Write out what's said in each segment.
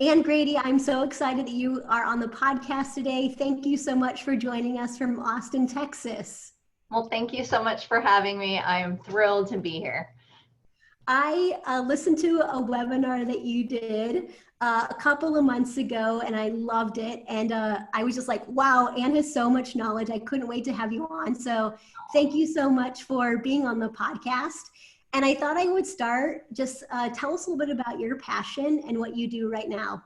And Grady, I'm so excited that you are on the podcast today. Thank you so much for joining us from Austin, Texas. Well, thank you so much for having me. I am thrilled to be here. I listened to a webinar that you did a couple of months ago, and I loved it. And I was just like, wow, Anne has so much knowledge. I couldn't wait to have you on. So thank you so much for being on the podcast. And I thought I would start, just tell us a little bit about your passion and what you do right now.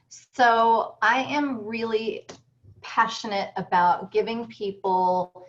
So I am really passionate about giving people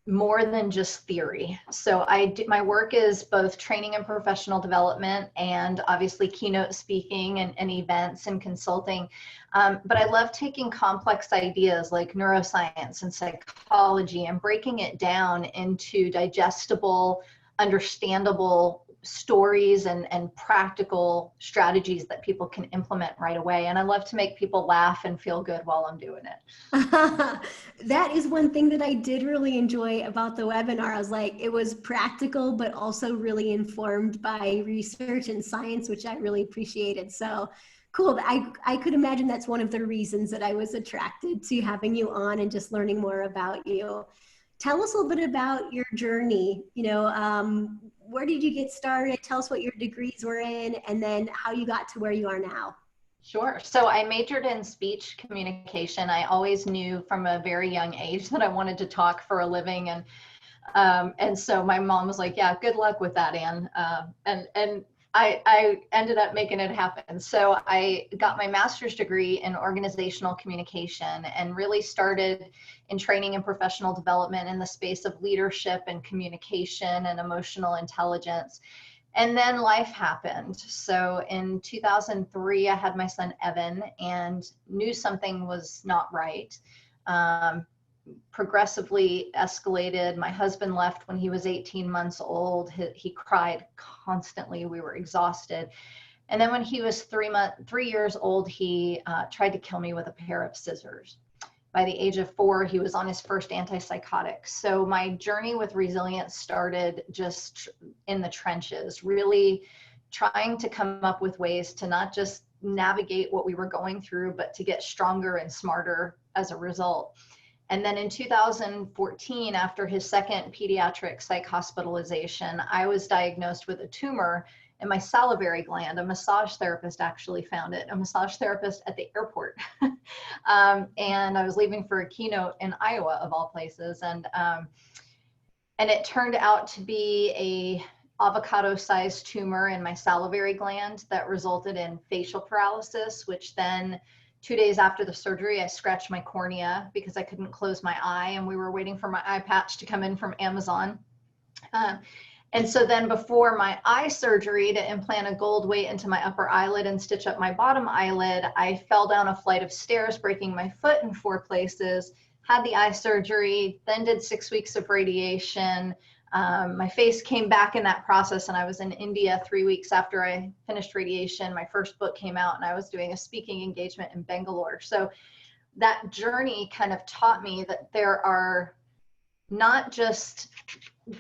more than just theory. So my work is both training and professional development, and obviously keynote speaking and events and consulting. But I love taking complex ideas like neuroscience and psychology and breaking it down into digestible, understandable stories and practical strategies that people can implement right away. And I love to make people laugh and feel good while I'm doing it. That is one thing that I did really enjoy about the webinar. I was like, it was practical, but also really informed by research and science, which I really appreciated. So cool. I could imagine that's one of the reasons that I was attracted to having you on and just learning more about you. Tell us a little bit about your journey. Where did you get started? Tell us what your degrees were in, and then how you got to where you are now. Sure. So I majored in speech communication. I always knew from a very young age that I wanted to talk for a living, and so my mom was like, "Yeah, good luck with that, Anne." And I ended up making it happen. So I got my master's degree in organizational communication and really started in training and professional development in the space of leadership and communication and emotional intelligence. And then life happened. So in 2003, I had my son Evan and knew something was not right. Progressively escalated. My husband left when he was 18 months old. He cried constantly. We were exhausted. And then when he was 3 years old, he tried to kill me with a pair of scissors. By the age of 4, he was on his first antipsychotic. So my journey with resilience started just in the trenches, really trying to come up with ways to not just navigate what we were going through, but to get stronger and smarter as a result. And then in 2014, after his second pediatric psych hospitalization, I was diagnosed with a tumor in my salivary gland. A massage therapist actually found it, a massage therapist at the airport. And I was leaving for a keynote in Iowa, of all places. And it turned out to be a avocado-sized tumor in my salivary gland that resulted in facial paralysis, which then 2 days after the surgery, I scratched my cornea because I couldn't close my eye, and we were waiting for my eye patch to come in from Amazon. And so then before my eye surgery to implant a gold weight into my upper eyelid and stitch up my bottom eyelid, I fell down a flight of stairs, breaking my foot in 4 places, had the eye surgery, then did 6 weeks of radiation. My face came back in that process, and I was in India 3 weeks after I finished radiation. My first book came out, and I was doing a speaking engagement in Bangalore. So that journey kind of taught me that there are not just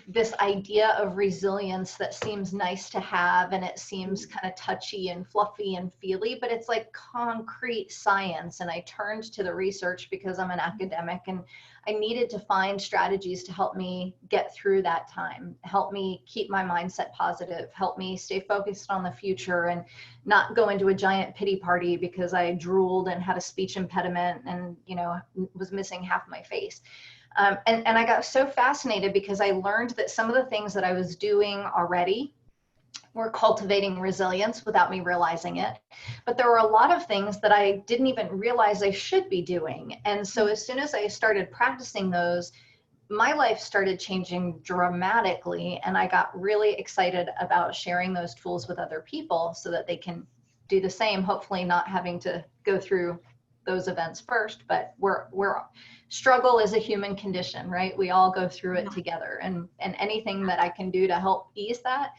this idea of resilience that seems nice to have, and it seems kind of touchy and fluffy and feely, but it's like concrete science. And I turned to the research because I'm an academic, and I needed to find strategies to help me get through that time, help me keep my mindset positive, help me stay focused on the future and not go into a giant pity party because I drooled and had a speech impediment and, was missing half my face. And I got so fascinated because I learned that some of the things that I was doing already were cultivating resilience without me realizing it. But there were a lot of things that I didn't even realize I should be doing. And so as soon as I started practicing those, my life started changing dramatically. And I got really excited about sharing those tools with other people so that they can do the same, hopefully not having to go through those events first, but struggle is a human condition, right? We all go through it together, and anything that I can do to help ease that.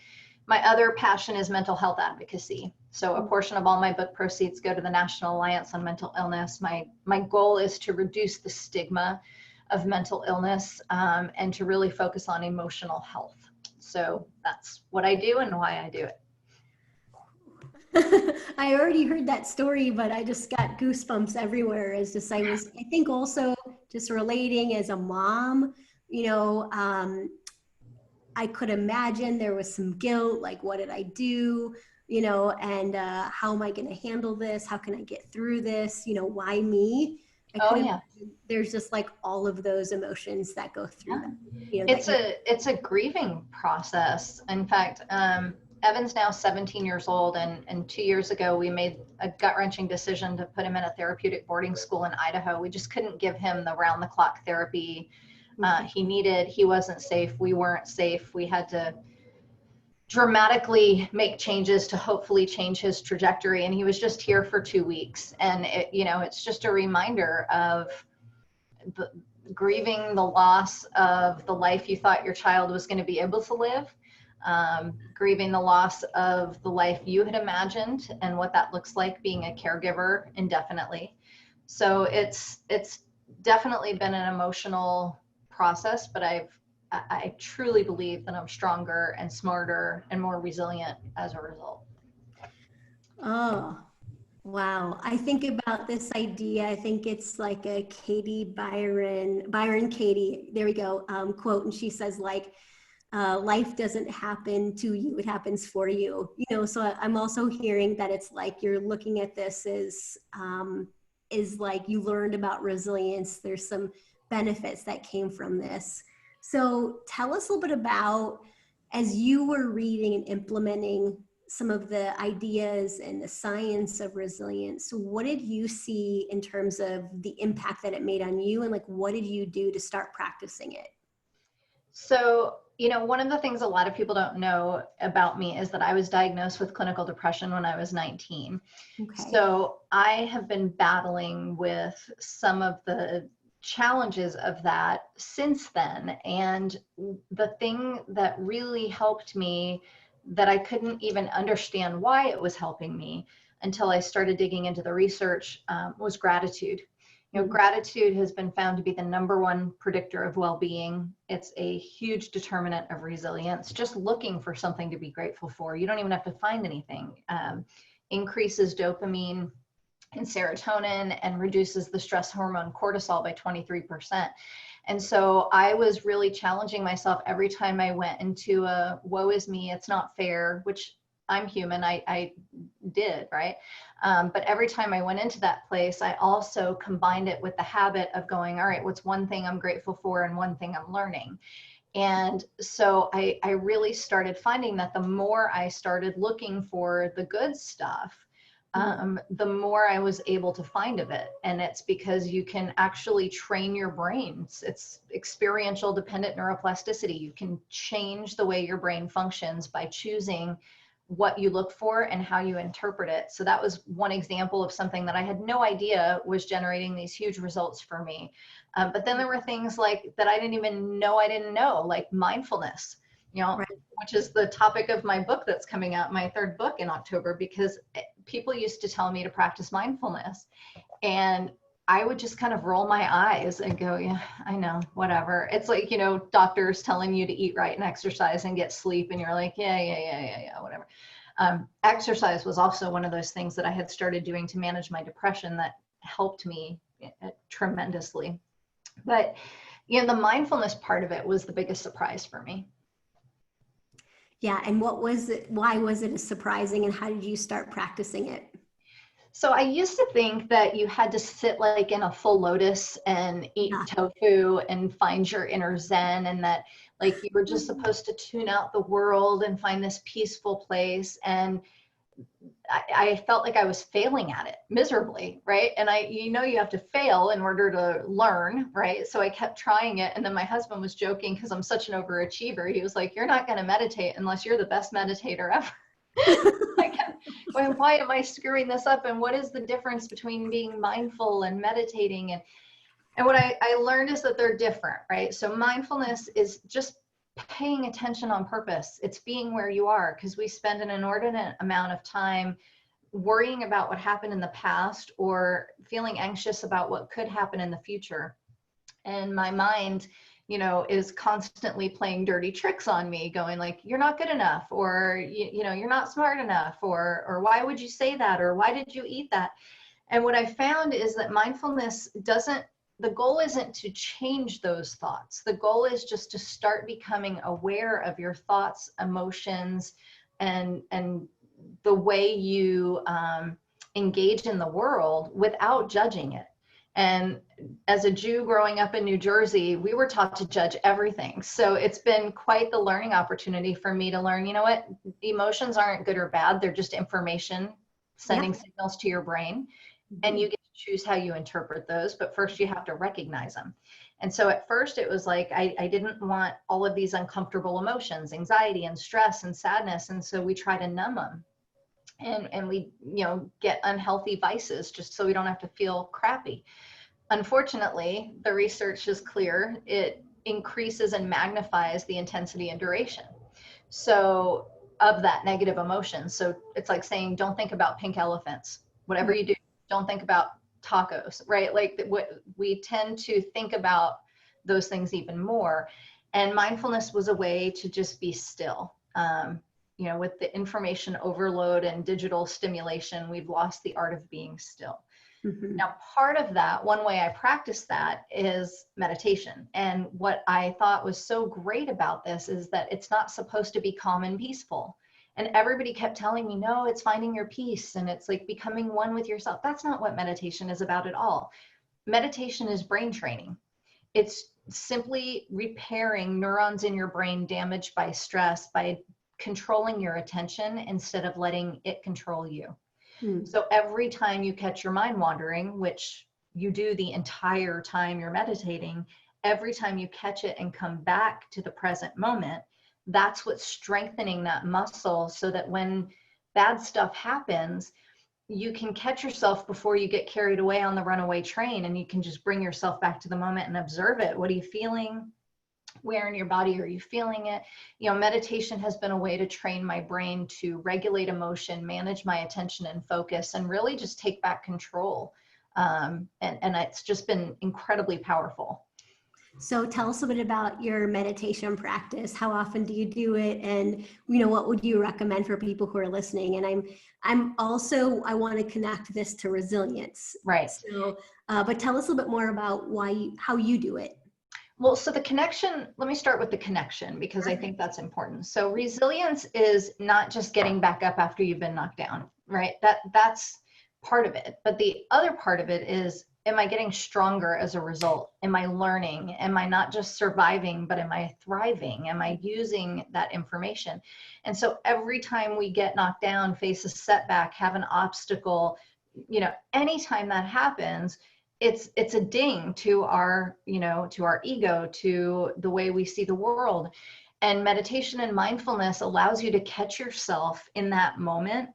My other passion is mental health advocacy. So a portion of all my book proceeds go to the National Alliance on Mental Illness. My goal is to reduce the stigma of mental illness and to really focus on emotional health. So that's what I do and why I do it. I already heard that story, but I just got goosebumps everywhere. As just I think also just relating as a mom, you know, I could imagine there was some guilt, like what did I do, you know, and how am I going to handle this? How can I get through this? You know, why me? I Oh could yeah. imagine there's just like all of those emotions that go through Yeah. that, you know, that It's you. a grieving process. In fact, Evan's now 17 years old, and 2 years ago we made a gut-wrenching decision to put him in a therapeutic boarding school in Idaho. We just couldn't give him the round-the-clock therapy he needed. He wasn't safe. We weren't safe. We had to dramatically make changes to hopefully change his trajectory. And he was just here for 2 weeks. And it's just a reminder of the, grieving the loss of the life you thought your child was going to be able to live, grieving the loss of the life you had imagined and what that looks like being a caregiver indefinitely. So it's definitely been an emotional process, but I truly believe that I'm stronger and smarter and more resilient as a result. Oh, wow. I think about this idea. I think it's like a Byron Katie, there we go, quote. And she says like, life doesn't happen to you, it happens for you. You know, so I'm also hearing that it's like you're looking at this as is like you learned about resilience. There's some benefits that came from this. So tell us a little bit about, as you were reading and implementing some of the ideas and the science of resilience, what did you see in terms of the impact that it made on you, and like what did you do to start practicing it? So, one of the things a lot of people don't know about me is that I was diagnosed with clinical depression when I was 19. Okay. So I have been battling with some of the challenges of that since then. And the thing that really helped me, that I couldn't even understand why it was helping me until I started digging into the research, was gratitude. Gratitude has been found to be the number one predictor of well-being. It's a huge determinant of resilience. Just looking for something to be grateful for. You don't even have to find anything. Increases dopamine and serotonin and reduces the stress hormone cortisol by 23%. And so I was really challenging myself every time I went into a woe is me, it's not fair, which I'm human, I did, right? But every time I went into that place, I also combined it with the habit of going, all right, what's one thing I'm grateful for and one thing I'm learning? And so I really started finding that the more I started looking for the good stuff, the more I was able to find of it. And it's because you can actually train your brain. It's experiential dependent neuroplasticity. You can change the way your brain functions by choosing what you look for and how you interpret it. So that was one example of something that I had no idea was generating these huge results for me. But then there were things like that I didn't even know I didn't know, like mindfulness, Right. which is the topic of my book that's coming out, my third book in October, because people used to tell me to practice mindfulness. And I would just kind of roll my eyes and go, yeah, I know, whatever. It's like, doctors telling you to eat right and exercise and get sleep. And you're like, yeah, whatever. Exercise was also one of those things that I had started doing to manage my depression that helped me tremendously. But, the mindfulness part of it was the biggest surprise for me. Yeah. And what was it? Why was it surprising, and how did you start practicing it? So I used to think that you had to sit like in a full lotus and eat Yeah. tofu and find your inner zen, and that like you were just supposed to tune out the world and find this peaceful place. And I felt like I was failing at it miserably, right? And you have to fail in order to learn, right? So I kept trying it. And then my husband was joking because I'm such an overachiever. He was like, you're not going to meditate unless you're the best meditator ever. I kept going, why am I screwing this up? And what is the difference between being mindful and meditating? And what I learned is that they're different, right? So mindfulness is just paying attention on purpose. It's being where you are, because we spend an inordinate amount of time worrying about what happened in the past or feeling anxious about what could happen in the future. And my mind is constantly playing dirty tricks on me, going like, you're not good enough, or, you're not smart enough, or why would you say that? Or why did you eat that? And what I found is that mindfulness the goal isn't to change those thoughts. The goal is just to start becoming aware of your thoughts, emotions, and the way you engage in the world without judging it. And as a Jew growing up in New Jersey, we were taught to judge everything. So it's been quite the learning opportunity for me to learn, what, emotions aren't good or bad. They're just information sending signals to your brain. And you get to choose how you interpret those. But first you have to recognize them. And so at first it was like, I didn't want all of these uncomfortable emotions, anxiety and stress and sadness. And so we try to numb them. And we, get unhealthy vices just so we don't have to feel crappy. Unfortunately, the research is clear. It increases and magnifies the intensity and duration. So of that negative emotion. So it's like saying, don't think about pink elephants. Whatever you do, don't think about tacos, right? Like what we tend to think about those things even more. And mindfulness was a way to just be still. With the information overload and digital stimulation, we've lost the art of being still. Now, part of that, one way I practice that is meditation. And what I thought was so great about this is that it's not supposed to be calm and peaceful. And everybody kept telling me, no, it's finding your peace and it's like becoming one with yourself. That's not what meditation is about at all. Meditation is brain training. It's simply repairing neurons in your brain damaged by stress by controlling your attention instead of letting it control you. So every time you catch your mind wandering, which you do the entire time you're meditating, every time you catch it and come back to the present moment, that's what's strengthening that muscle so that when bad stuff happens, you can catch yourself before you get carried away on the runaway train, and you can just bring yourself back to the moment and observe it. What are you feeling? Where in your body are you feeling it? Meditation has been a way to train my brain to regulate emotion, manage my attention and focus, and really just take back control. And it's just been incredibly powerful. So tell us a bit about your meditation practice. How often do you do it? And, what would you recommend for people who are listening? And I'm also, I want to connect this to resilience. Right. So, but tell us a little bit more about how you do it. Well, so the connection, let me start with the connection because I think that's important. So resilience is not just getting back up after you've been knocked down, right? That's part of it. But the other part of it is, am I getting stronger as a result? Am I learning? Am I not just surviving, but am I thriving? Am I using that information? And so every time we get knocked down, face a setback, have an obstacle, anytime that happens, it's a ding to our ego, to the way we see the world. And meditation and mindfulness allows you to catch yourself in that moment.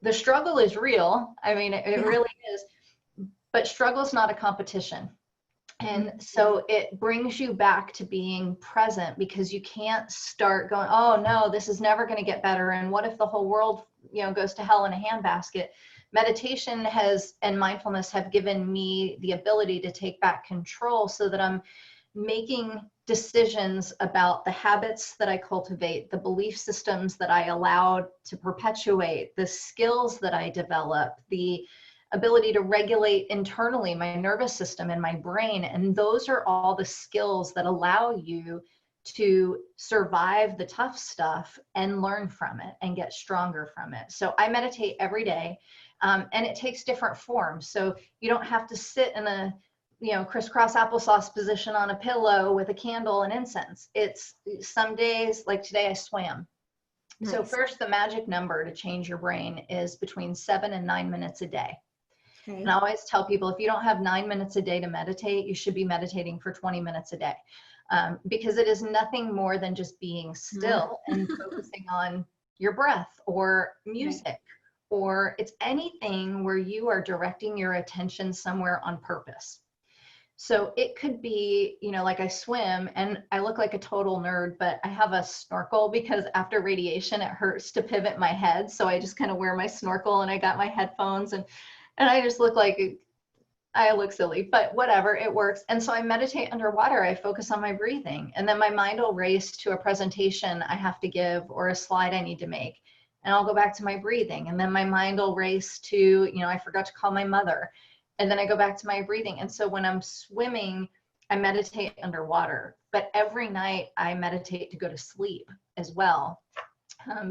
The struggle is real. I mean, it really is, but struggle is not a competition. And so it brings you back to being present, because you can't start going, oh no, this is never going to get better. And what if the whole world, goes to hell in a handbasket? Meditation and mindfulness have given me the ability to take back control so that I'm making decisions about the habits that I cultivate, the belief systems that I allow to perpetuate, the skills that I develop, the ability to regulate internally my nervous system and my brain. And those are all the skills that allow you to survive the tough stuff and learn from it and get stronger from it. So I meditate every day. And it takes different forms. So you don't have to sit in a, crisscross applesauce position on a pillow with a candle and incense. It's some days, like today I swam. Nice. So first, the magic number to change your brain is between 7 and 9 minutes a day. Okay. And I always tell people, if you don't have 9 minutes a day to meditate, you should be meditating for 20 minutes a day. Because it is nothing more than just being still and focusing on your breath or music. Right. Or it's anything where you are directing your attention somewhere on purpose. So it could be, like I swim and I look like a total nerd, but I have a snorkel because after radiation, it hurts to pivot my head. So I just kind of wear my snorkel and I got my headphones and I just look like I look silly, but whatever, it works. And so I meditate underwater. I focus on my breathing, and then my mind will race to a presentation I have to give or a slide I need to make. And I'll go back to my breathing. And then my mind will race to, you know, I forgot to call my mother. And then I go back to my breathing. And so when I'm swimming, I meditate underwater. But every night I meditate to go to sleep as well.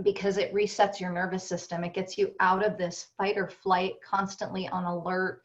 Because it resets your nervous system. It gets you out of this fight or flight, constantly on alert,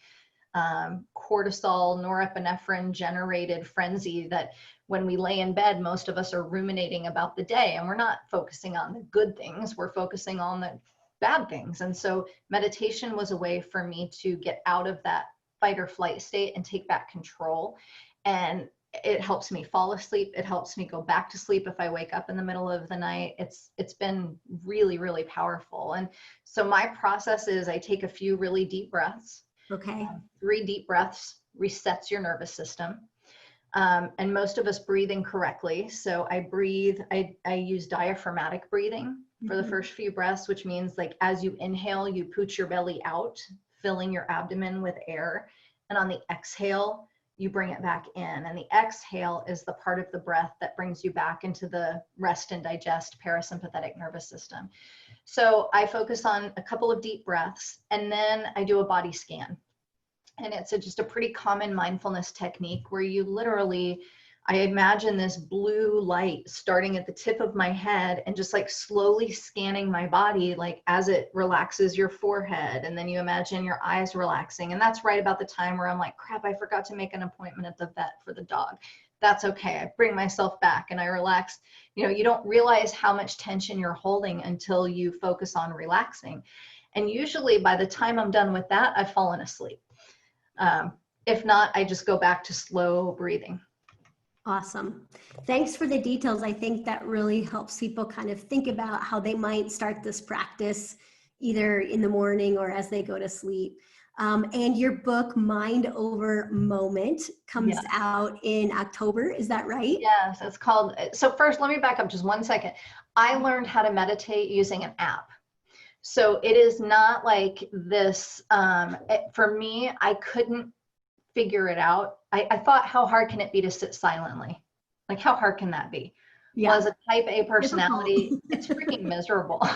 cortisol, norepinephrine generated frenzy that when we lay in bed, most of us are ruminating about the day, and we're not focusing on the good things, we're focusing on the bad things. And so meditation was a way for me to get out of that fight or flight state and take back control. And it helps me fall asleep. It helps me go back to sleep if I wake up in the middle of the night. It's been really, really powerful. And so my process is I take a few really deep breaths. Okay. 3 deep breaths resets your nervous system. And most of us breathe incorrectly. So I use diaphragmatic breathing for the first few breaths, which means like as you inhale, you pooch your belly out, filling your abdomen with air. And on the exhale, you bring it back in. And the exhale is the part of the breath that brings you back into the rest and digest parasympathetic nervous system. So I focus on a couple of deep breaths, and then I do a body scan. And it's just a pretty common mindfulness technique where you literally, I imagine this blue light starting at the tip of my head and just like slowly scanning my body, like as it relaxes your forehead. And then you imagine your eyes relaxing. And that's right about the time where I'm like, crap, I forgot to make an appointment at the vet for the dog. That's okay. I bring myself back and I relax. You know, you don't realize how much tension you're holding until you focus on relaxing. And usually by the time I'm done with that, I've fallen asleep. If not, I just go back to slow breathing. Awesome. Thanks for the details. I think that really helps people kind of think about how they might start this practice either in the morning or as they go to sleep. And your book, Mind Over Moment, comes out in October. Is that right? Yes, it's called. So first, let me back up just 1 second. I learned how to meditate using an app. So it is not like this, for me, I couldn't figure it out. I thought, how hard can it be to sit silently? Like, how hard can that be? Yeah. Well, as a type A personality, it's freaking miserable.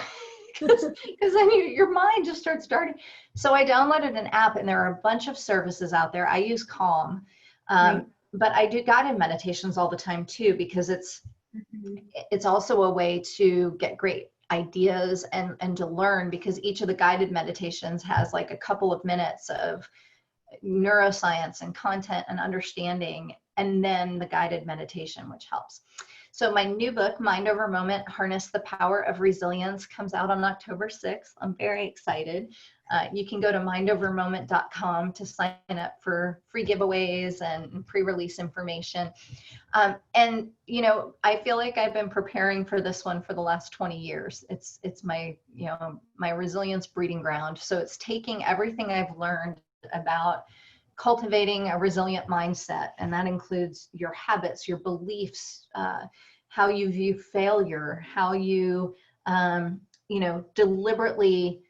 Because then your mind just starts starting. So I downloaded an app, and there are a bunch of services out there. I use Calm, but I do guided meditations all the time too, because it's also a way to get great ideas and to learn, because each of the guided meditations has like a couple of minutes of neuroscience and content and understanding, and then the guided meditation, which helps. So my new book, Mind Over Moment, Harness the Power of Resilience, comes out on October 6th. I'm very excited. You can go to mindovermoment.com to sign up for free giveaways and pre-release information. And, you know, I feel like I've been preparing for this one for the last 20 years. It's my, you know, my resilience breeding ground. So it's taking everything I've learned about cultivating a resilient mindset. And that includes your habits, your beliefs, how you view failure, how you, you know, deliberately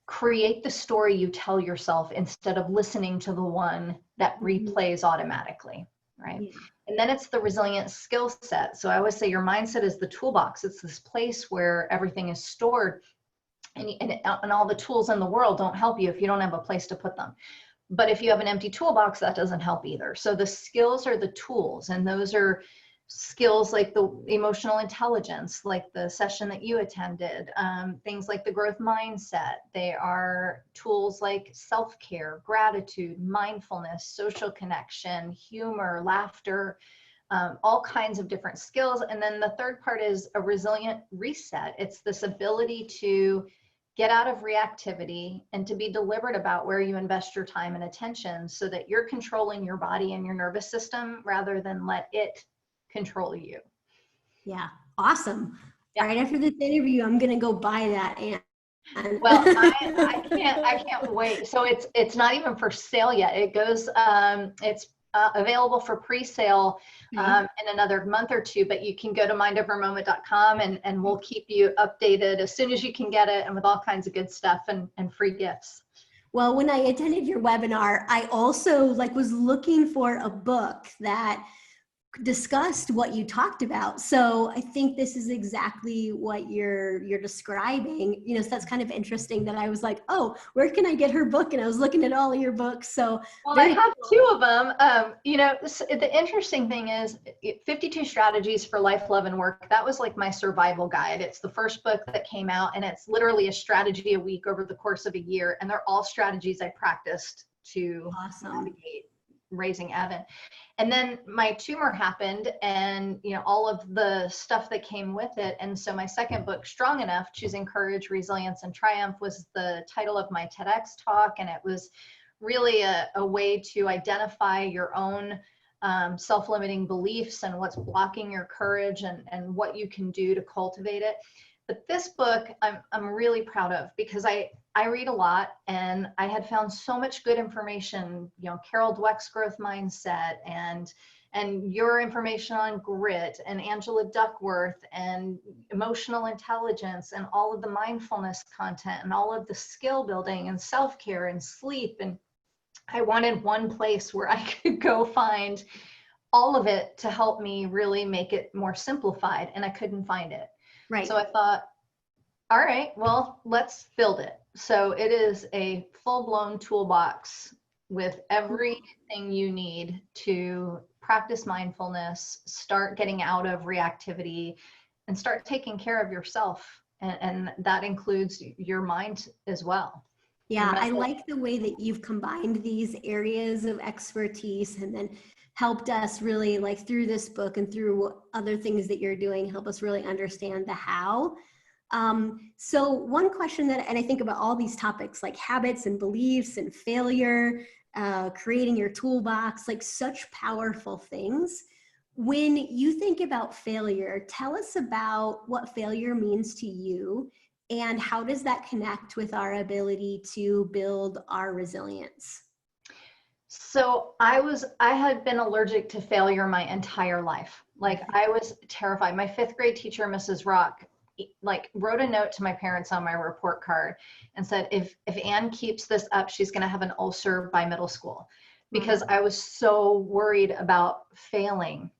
create the story you tell yourself instead of listening to the one that replays automatically, right? Yeah. And then it's the resilient skill set. So I always say your mindset is the toolbox. It's this place where everything is stored, and all the tools in the world don't help you if you don't have a place to put them. But if you have an empty toolbox, that doesn't help either. So the skills are the tools, and those are skills like the emotional intelligence, like the session that you attended, things like the growth mindset. They are tools like self-care, gratitude, mindfulness, social connection, humor, laughter, all kinds of different skills. And then the third part is a resilient reset. It's this ability to get out of reactivity and to be deliberate about where you invest your time and attention, so that you're controlling your body and your nervous system rather than let it control you. Yeah. Awesome. Yeah. Right after this interview, I'm going to go buy that. And well, I can't wait. So it's not even for sale yet. It goes, it's available for pre-sale in another month or two, but you can go to mindovermoment.com and we'll keep you updated as soon as you can get it, and with all kinds of good stuff and free gifts. Well, when I attended your webinar, I also like was looking for a book that discussed what you talked about. So I think this is exactly what you're describing. You know, so that's kind of interesting that I was like, oh, where can I get her book? And I was looking at all of your books. So Well, I very have cool. two of them. You know, the interesting thing is 52 Strategies for Life, Love, and Work. That was like my survival guide. It's the first book that came out, and it's literally a strategy a week over the course of a year. And they're all strategies I practiced to Awesome. navigate raising Evan. And then my tumor happened, and you know, all of the stuff that came with it. And so my second book, Strong Enough: Choosing Courage, Resilience, and Triumph, was the title of my TEDx talk. And it was really a way to identify your own self-limiting beliefs and what's blocking your courage, and what you can do to cultivate it. But this book I'm really proud of, because I read a lot, and I had found so much good information, you know, Carol Dweck's growth mindset, and your information on grit, and Angela Duckworth, and emotional intelligence, and all of the mindfulness content, and all of the skill building and self-care and sleep. And I wanted one place where I could go find all of it to help me really make it more simplified, and I couldn't find it. Right. So I thought, all right, well, let's build it. So it is a full-blown toolbox with everything you need to practice mindfulness, start getting out of reactivity, and start taking care of yourself. And that includes your mind as well. Yeah, I like the way that you've combined these areas of expertise and then helped us really, like through this book and through other things that you're doing, help us really understand the how. So one question that, and I think about all these topics like habits and beliefs and failure, creating your toolbox, like such powerful things. When you think about failure, tell us about what failure means to you, and how does that connect with our ability to build our resilience? So I had been allergic to failure my entire life. Like, I was terrified. My fifth grade teacher, Mrs. Rock, like wrote a note to my parents on my report card and said, if Anne keeps this up, she's going to have an ulcer by middle school, because I was so worried about failing.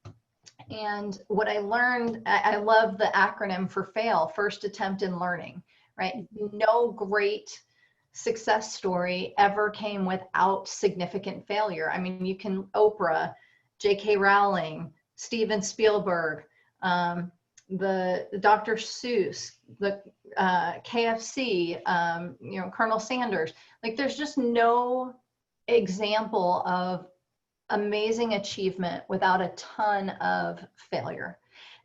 And what I learned, I love the acronym for FAIL, first attempt in learning, right? No great success story ever came without significant failure. I mean, you can Oprah, J.K. Rowling, Steven Spielberg, the Dr. Seuss, the KFC, you know, Colonel Sanders. Like, there's just no example of amazing achievement without a ton of failure.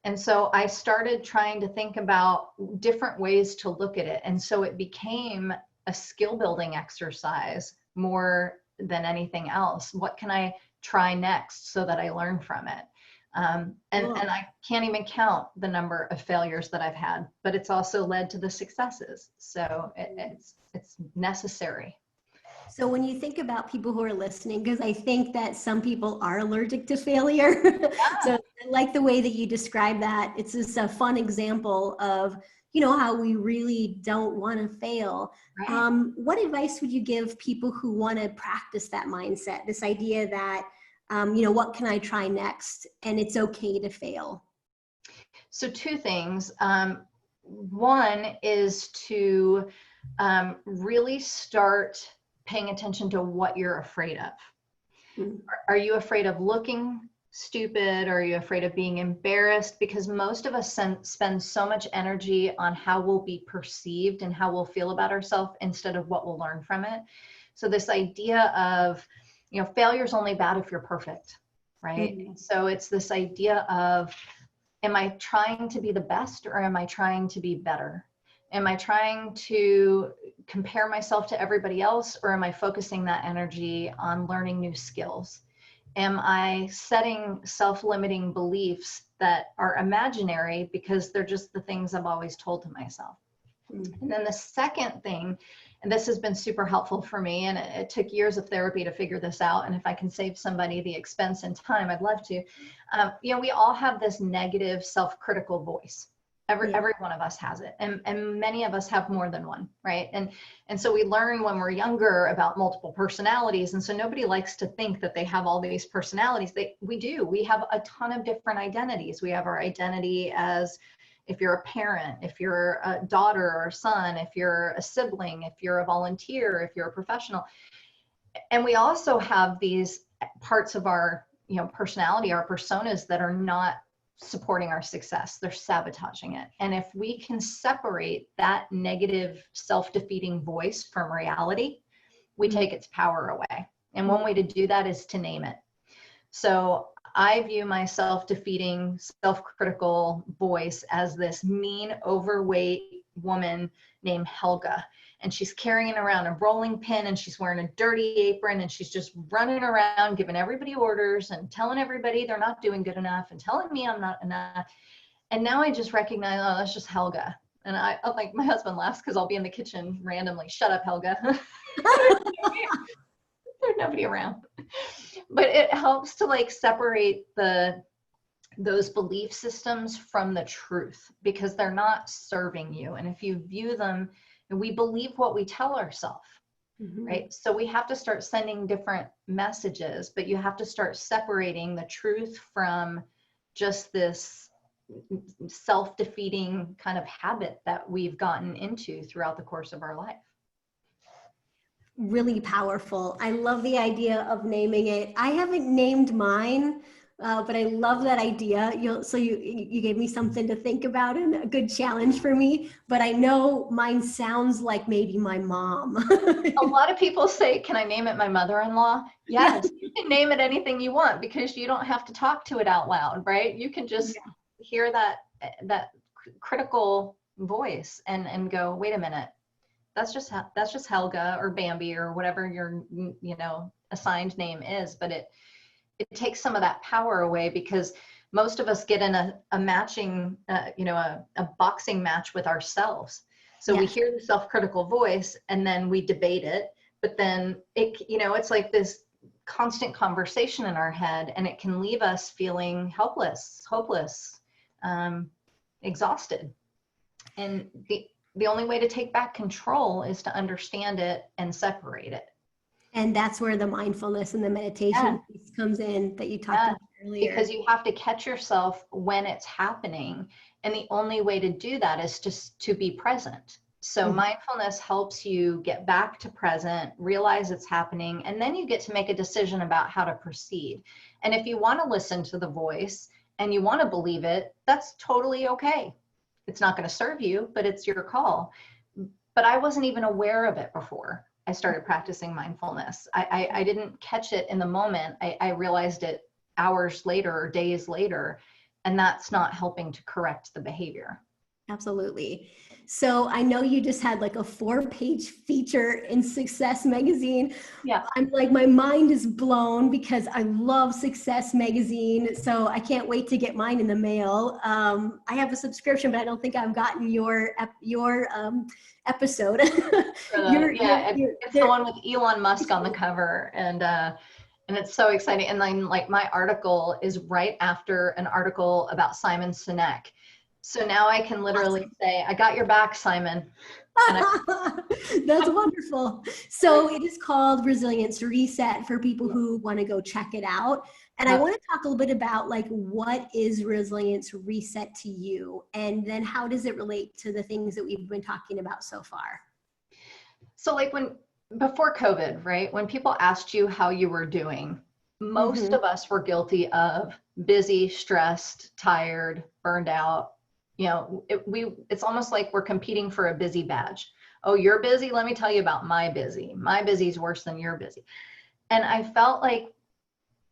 And so I started trying to think about different ways to look at it. And so it became a skill building exercise more than anything else. What can I try next so that I learn from it? And I can't even count the number of failures that I've had, but it's also led to the successes. So it's necessary. So when you think about people who are listening, because I think that some people are allergic to failure. So I like the way that you describe that. It's just a fun example of, you know, how we really don't want to fail. Right. What advice would you give people who want to practice that mindset, this idea that, you know, what can I try next? And it's okay to fail. So two things. One is to really start paying attention to what you're afraid of. Mm-hmm. Are you afraid of looking stupid? Are you afraid of being embarrassed? Because most of us spend so much energy on how we'll be perceived and how we'll feel about ourselves instead of what we'll learn from it. So this idea of, you know, failure is only bad if you're perfect, right? Mm-hmm. So it's this idea of, am I trying to be the best, or am I trying to be better? Am I trying to compare myself to everybody else, or am I focusing that energy on learning new skills? Am I setting self-limiting beliefs that are imaginary because they're just the things I've always told to myself? Mm-hmm. And then the second thing, and this has been super helpful for me, and it took years of therapy to figure this out, and if I can save somebody the expense and time, I'd love to. You know, we all have this negative self-critical voice, Every one of us has it, and many of us have more than one, right? And so we learn when we're younger about multiple personalities, and so nobody likes to think that they have all these personalities. We do. We have a ton of different identities. We have our identity as if you're a parent, if you're a daughter or son, if you're a sibling, if you're a volunteer, if you're a professional. And we also have these parts of our, personality, our personas that are not supporting our success. They're sabotaging it. And if we can separate that negative self-defeating voice from reality, we take its power away. And one way to do that is to name it. So I view my self-defeating, self-critical voice as this mean, overweight woman named Helga. And she's carrying around a rolling pin, and she's wearing a dirty apron, and she's just running around giving everybody orders and telling everybody they're not doing good enough and telling me I'm not enough. And now I just recognize, oh, that's just Helga. And I like, my husband laughs because I'll be in the kitchen randomly. Shut up, Helga. There's nobody around. But it helps to like separate those belief systems from the truth, because they're not serving you. And if you view them, we believe what we tell ourselves, right? So we have to start sending different messages, but you have to start separating the truth from just this self-defeating kind of habit that we've gotten into throughout the course of our life. Really powerful. I love the idea of naming it. I haven't named mine, but I love that idea. You gave me something to think about and a good challenge for me, but I know mine sounds like maybe my mom. A lot of people say, can I name it my mother-in-law? Yes, you can name it anything you want, because you don't have to talk to it out loud, right? You can just hear that critical voice and go, wait a minute, that's just Helga or Bambi or whatever your assigned name is. But it takes some of that power away, because most of us get in a matching, a boxing match with ourselves. So we hear the self-critical voice and then we debate it, but then it's like this constant conversation in our head, and it can leave us feeling helpless, hopeless, exhausted. And the only way to take back control is to understand it and separate it. And that's where the mindfulness and the meditation piece comes in that you talked about earlier. Because you have to catch yourself when it's happening. And the only way to do that is just to be present. So mindfulness helps you get back to present, realize it's happening, and then you get to make a decision about how to proceed. And if you want to listen to the voice and you want to believe it, that's totally okay. It's not going to serve you, but it's your call. But I wasn't even aware of it before I started practicing mindfulness. I didn't catch it in the moment. I realized it hours later or days later, and that's not helping to correct the behavior. Absolutely. So I know you just had like a 4-page feature in Success Magazine. Yeah. I'm like, my mind is blown because I love Success Magazine. So I can't wait to get mine in the mail. I have a subscription, but I don't think I've gotten your episode. It's the one with Elon Musk on the cover, and it's so exciting. And then like my article is right after an article about Simon Sinek. So now I can literally say, I got your back, Simon. That's wonderful. So it is called Resilience Reset for people who want to go check it out. And I want to talk a little bit about like, what is Resilience Reset to you? And then how does it relate to the things that we've been talking about so far? So like before COVID, right? When people asked you how you were doing, most of us were guilty of busy, stressed, tired, burned out. It's almost like we're competing for a busy badge. Oh, you're busy? Let me tell you about my busy. My busy is worse than your busy. And I felt like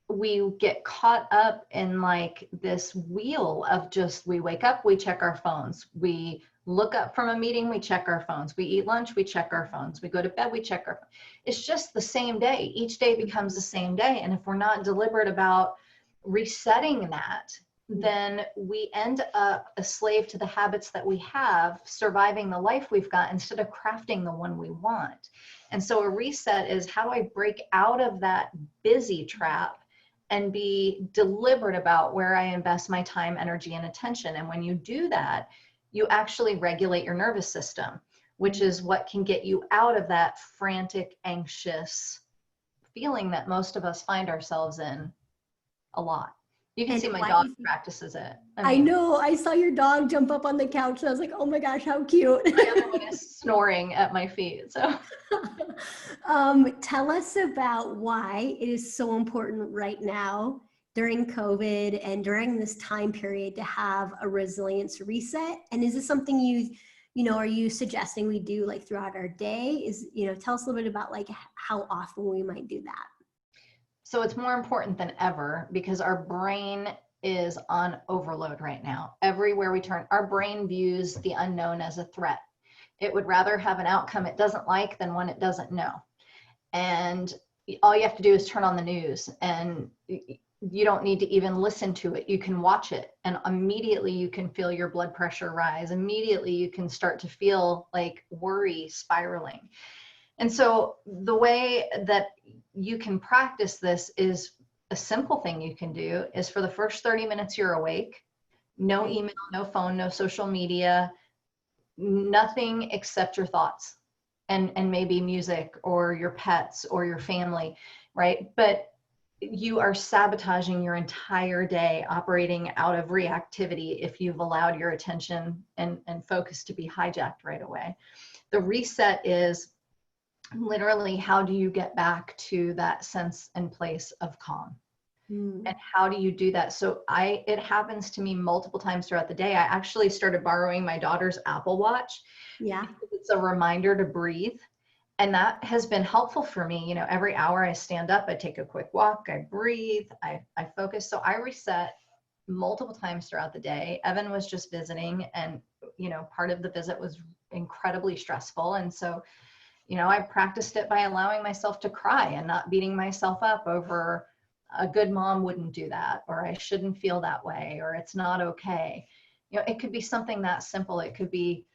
we get caught up in like this wheel of just, we wake up, we check our phones. We look up from a meeting, we check our phones. We eat lunch, we check our phones. We go to bed, we check our phones. It's just the same day. Each day becomes the same day. And if we're not deliberate about resetting that, then we end up a slave to the habits that we have, surviving the life we've got instead of crafting the one we want. And so a reset is, how do I break out of that busy trap and be deliberate about where I invest my time, energy, and attention? And when you do that, you actually regulate your nervous system, which is what can get you out of that frantic, anxious feeling that most of us find ourselves in a lot. You can And see my why do dog you think? practices it. I know. I saw your dog jump up on the couch, and I was like, "Oh my gosh, how cute!" my other one is snoring at my feet. So, Tell us about why it is so important right now during COVID and during this time period to have a resilience reset. And is this something are you suggesting we do like throughout our day? Tell us a little bit about like how often we might do that. so it's more important than ever because our brain is on overload right now. Everywhere we turn, our brain views the unknown as a threat. It would rather have an outcome it doesn't like than one it doesn't know. And all you have to do is turn on the news, and you don't need to even listen to it. You can watch it, and immediately you can feel your blood pressure rise. Immediately you can start to feel like worry spiraling. And so the way that you can practice this is a simple thing you can do is for the first 30 minutes you're awake, no email, no phone, no social media, nothing except your thoughts and maybe music or your pets or your family, right? But you are sabotaging your entire day operating out of reactivity if you've allowed your attention and focus to be hijacked right away. The reset is literally how do you get back to that sense and place of calm? And how do you do that? So it happens to me multiple times throughout the day. I actually started borrowing my daughter's Apple Watch. Yeah. It's a reminder to breathe. And that has been helpful for me. Every hour I stand up, I take a quick walk, I breathe, I focus. So I reset multiple times throughout the day. Evan was just visiting, and, part of the visit was incredibly stressful. And so, I practiced it by allowing myself to cry and not beating myself up over a good mom wouldn't do that, or I shouldn't feel that way, or it's not okay. It could be something that simple. It could be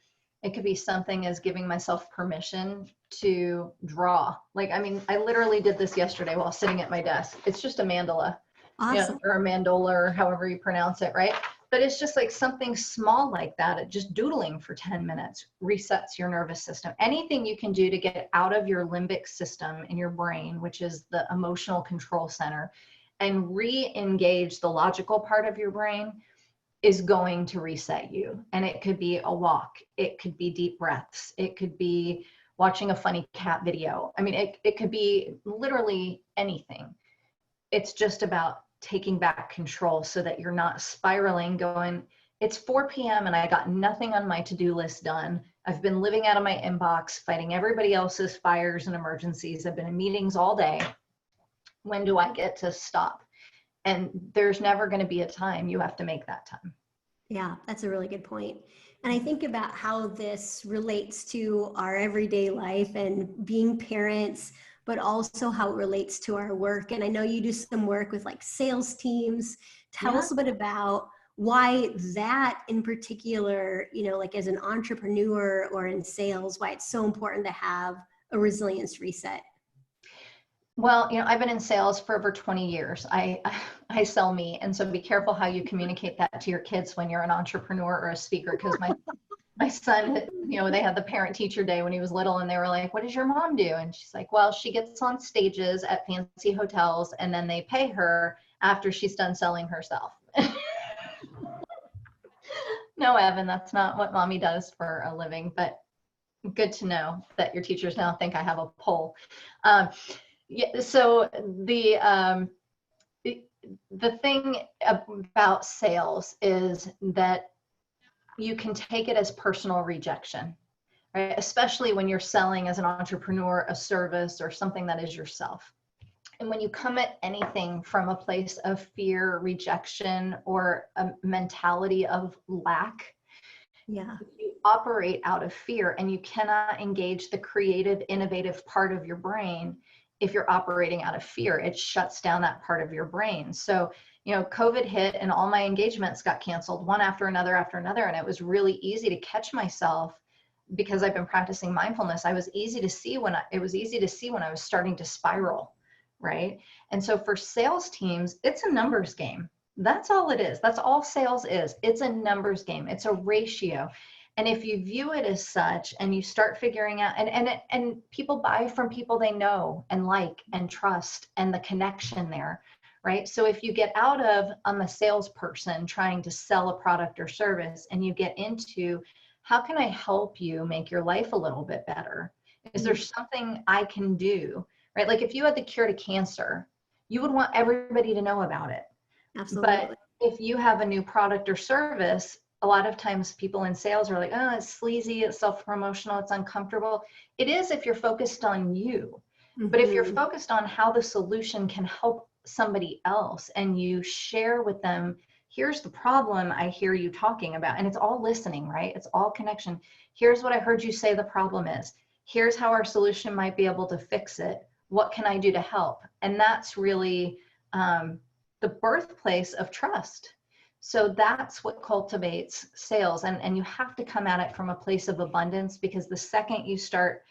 something as giving myself permission to draw. I literally did this yesterday while sitting at my desk. It's just a mandala, Awesome. or a mandola, or however you pronounce it, right? But it's just like something small like that. Just doodling for 10 minutes resets your nervous system. Anything you can do to get out of your limbic system in your brain, which is the emotional control center, and re-engage the logical part of your brain is going to reset you. And it could be a walk. It could be deep breaths. It could be watching a funny cat video. It could be literally anything. It's just about taking back control so that you're not spiraling going, it's 4 p.m. and I got nothing on my to-do list done. I've been living out of my inbox, fighting everybody else's fires and emergencies. I've been in meetings all day. When do I get to stop? And there's never going to be a time. You have to make that time. Yeah, that's a really good point. And I think about how this relates to our everyday life and being parents, but also how it relates to our work. And I know you do some work with like sales teams. Tell us a bit about why that in particular, like as an entrepreneur or in sales, why it's so important to have a resilience reset. Well, I've been in sales for over 20 years. I sell me. And so be careful how you communicate that to your kids when you're an entrepreneur or a speaker. Because my son, they had the parent teacher day when he was little, and they were like, what does your mom do? And she's like, well, she gets on stages at fancy hotels, and then they pay her after she's done selling herself. No, Evan, that's not what mommy does for a living, but good to know that your teachers now think I have a poll. So the thing about sales is that you can take it as personal rejection, right? Especially when you're selling as an entrepreneur a service or something that is yourself. And when you come at anything from a place of fear, rejection, or a mentality of lack, you operate out of fear, and you cannot engage the creative, innovative part of your brain. If you're operating out of fear, it shuts down that part of your brain. So, COVID hit and all my engagements got canceled one after another. And it was really easy to catch myself because I've been practicing mindfulness. It was easy to see when I was starting to spiral, right? And so for sales teams, it's a numbers game. That's all it is. That's all sales is. It's a numbers game. It's a ratio. And if you view it as such and you start figuring out, and people buy from people they know and like and trust and the connection there, right? So if you get out of, I'm a salesperson trying to sell a product or service, and you get into, how can I help you make your life a little bit better? Is there something I can do, right? Like if you had the cure to cancer, you would want everybody to know about it. Absolutely. But if you have a new product or service, a lot of times people in sales are like, oh, it's sleazy, it's self-promotional, it's uncomfortable. It is if you're focused on you. But if you're focused on how the solution can help somebody else and you share with them, here's the problem I hear you talking about. And it's all listening, right? It's all connection. Here's what I heard you say the problem is. Here's how our solution might be able to fix it. What can I do to help? And that's really the birthplace of trust. So that's what cultivates sales. And you have to come at it from a place of abundance, because the second you start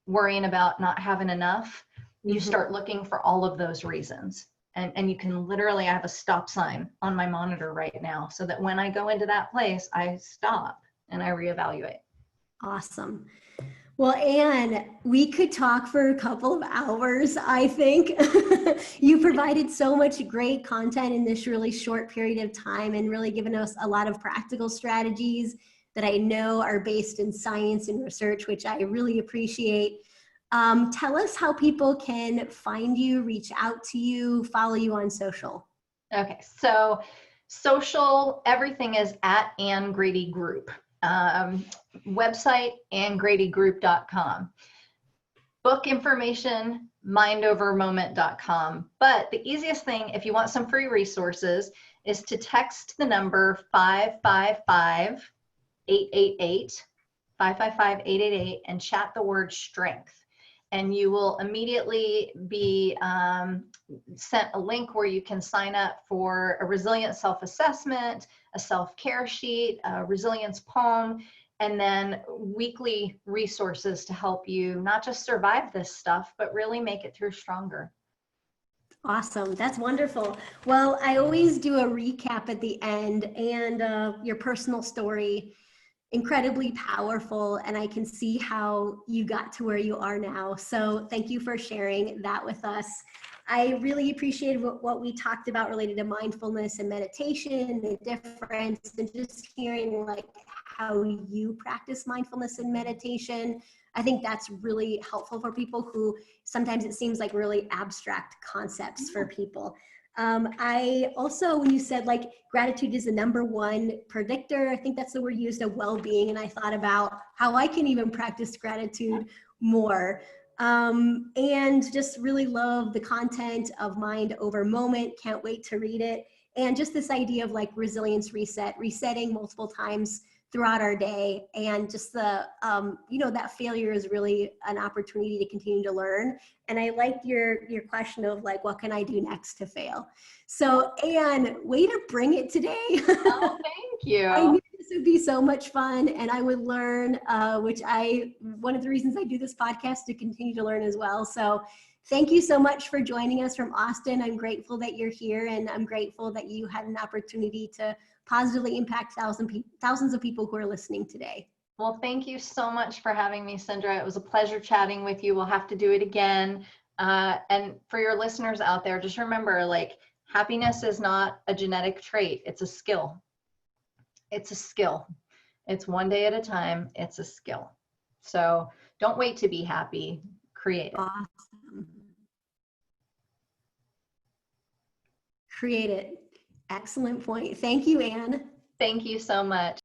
worrying about not having enough, you start looking for all of those reasons. And you can literally, I have a stop sign on my monitor right now, so that when I go into that place, I stop and I reevaluate. Awesome. Well, Anne, we could talk for a couple of hours, I think. You provided so much great content in this really short period of time, and really given us a lot of practical strategies that I know are based in science and research, which I really appreciate. Tell us how people can find you, reach out to you, follow you on social. Okay, so social, everything is at Anne Grady Group. Website, annegradygroup.com. Book information, mindovermoment.com. But the easiest thing, if you want some free resources, is to text the number 555-888, 555-888, and chat the word strength. And you will immediately be sent a link where you can sign up for a resilient self-assessment, a self-care sheet, a resilience poem, and then weekly resources to help you not just survive this stuff, but really make it through stronger. Awesome. That's wonderful. Well, I always do a recap at the end, and your personal story, incredibly powerful, and I can see how you got to where you are now. So thank you for sharing that with us. I really appreciated what we talked about related to mindfulness and meditation, the difference, and just hearing like how you practice mindfulness and meditation. I think that's really helpful for people who sometimes it seems like really abstract concepts for people. I also, when you said like gratitude is the #1 predictor, I think that's the word used of well-being. And I thought about how I can even practice gratitude more. And just really love the content of Mind Over Moment. Can't wait to read it. And just this idea of like resilience reset, resetting multiple times throughout our day, and just the that failure is really an opportunity to continue to learn. And I liked your question of like, what can I do next to fail? So Anne, way to bring it today. Oh, thank you. I knew this would be so much fun, and I would learn, one of the reasons I do this podcast, to continue to learn as well. So thank you so much for joining us from Austin. I'm grateful that you're here, and I'm grateful that you had an opportunity to positively impact thousands of people who are listening today. Well, thank you so much for having me, Cindra. It was a pleasure chatting with you. We'll have to do it again. And for your listeners out there, just remember, like, happiness is not a genetic trait. It's a skill. It's a skill. It's one day at a time. It's a skill. So don't wait to be happy. Create it. Awesome. Create it. Excellent point. Thank you, Anne. Thank you so much.